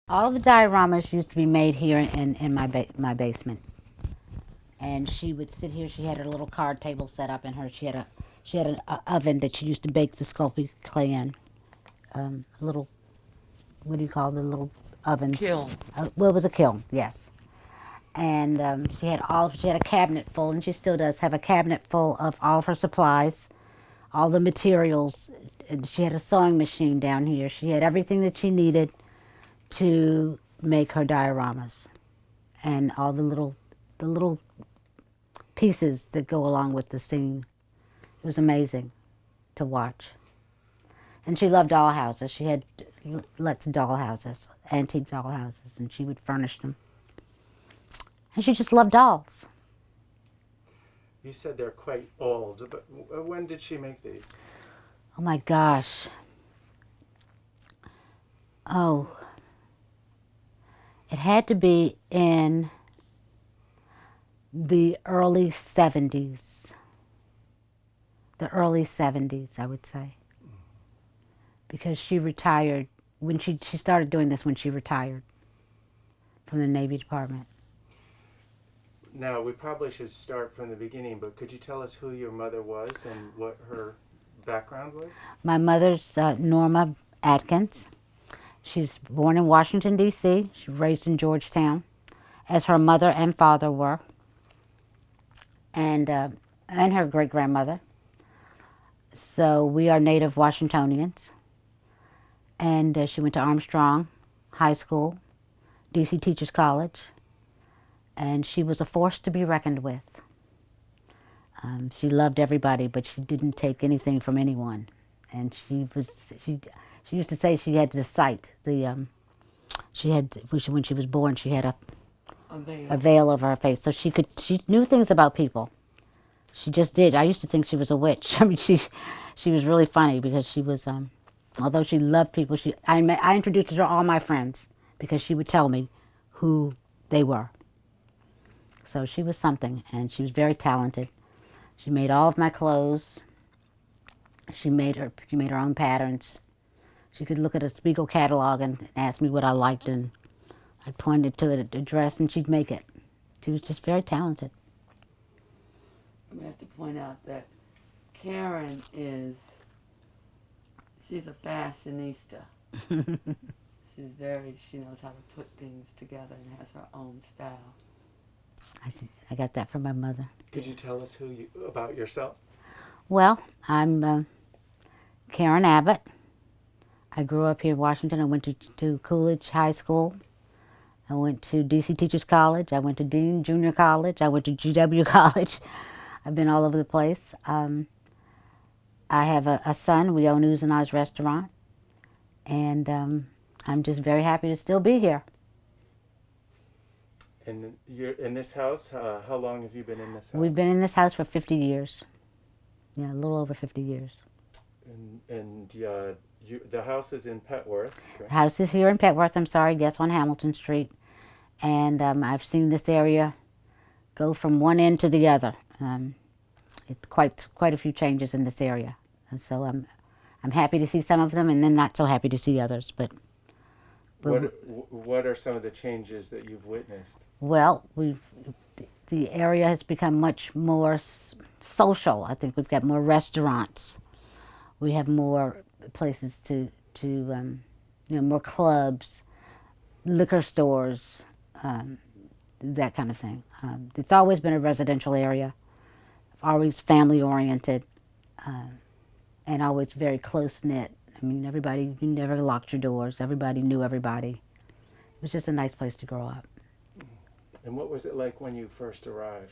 All the dioramas used to be made here in my basement. And she would sit here. She had her little card table set up in her. She had an oven that she used to bake the sculpted clay in. A little, what do you call the little ovens? Kiln. Well, it was a kiln, yes. And she had a cabinet full, and she still does have a cabinet full of all of her supplies, all the materials. And she had a sewing machine down here. She had everything that she needed to make her dioramas, and all the little pieces that go along with the scene. It was amazing to watch. And she loved dollhouses. She had lots of dollhouses, antique dollhouses, and she would furnish them. And she just loved dolls. You said they're quite old, but when did she make these? Oh my gosh. Oh, it had to be in the early 70s. The early 70s, I would say. Because she retired, when she started doing this when she retired from the Navy Department. Now, we probably should start from the beginning, but could you tell us who your mother was and what her background was? My mother's Norma Adkins. She's born in Washington, D.C. She was raised in Georgetown, as her mother and father were, and her great-grandmother. So we are native Washingtonians. And she went to Armstrong High School, D.C. Teachers College, and she was a force to be reckoned with. She loved everybody, but she didn't take anything from anyone. And she used to say she had the sight. She had, when she was born, she had a veil over her face, so she knew things about people. She just did. I used to think she was a witch. I mean, she was really funny because she was, although she loved people, I introduced her to all my friends because she would tell me who they were. So she was something, and she was very talented. She made all of my clothes. She made her own patterns. She could look at a Spiegel catalog and ask me what I liked, and I'd point it to a dress, and she'd make it. She was just very talented. We have to point out that Karen she's a fashionista. She knows how to put things together and has her own style. I got that from my mother. Could you tell us about yourself? Well, I'm Karen Abbott. I grew up here in Washington. I went to Coolidge High School. I went to D.C. Teachers College. I went to Dean Junior College. I went to GW College. I've been all over the place. I have a son. We own Oohs and Ahs Restaurant. And I'm just very happy to still be here. And you're in this house? How long have you been in this house? We've been in this house for 50 years. Yeah, a little over 50 years. And the house is in Petworth. Correct? The house is here in Petworth, yes, on Hamilton Street. And I've seen this area go from one end to the other. It's quite a few changes in this area. And so I'm happy to see some of them, and then not so happy to see others. But what are some of the changes that you've witnessed? Well, the area has become much more social. I think we've got more restaurants. We have more places more clubs, liquor stores, that kind of thing. It's always been a residential area, always family-oriented, and always very close-knit. I mean, you never locked your doors. Everybody knew everybody. It was just a nice place to grow up. And what was it like when you first arrived?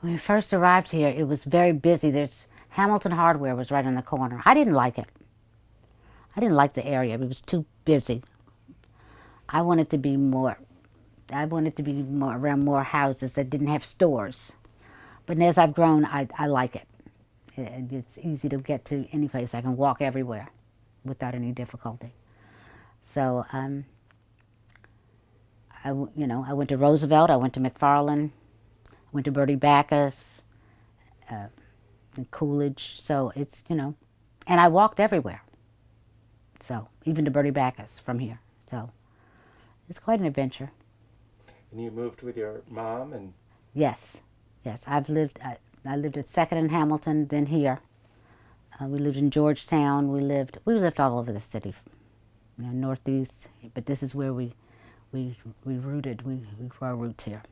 When we first arrived here, it was very busy. Hamilton Hardware was right on the corner. I didn't like it. I didn't like the area. It was too busy. I wanted to be more around more houses that didn't have stores. But as I've grown, I like it. It's easy to get to any place. I can walk everywhere without any difficulty. So, I went to Roosevelt, I went to McFarland, I went to Bertie Backus, and Coolidge. So it's, and I walked everywhere. So even to Bertie Bacchus from here. So it's quite an adventure. And you moved with your mom and Yes, yes. I lived at Second and Hamilton, then here. We lived in Georgetown. We lived all over the city, Northeast. But this is where we rooted. We grew our roots here.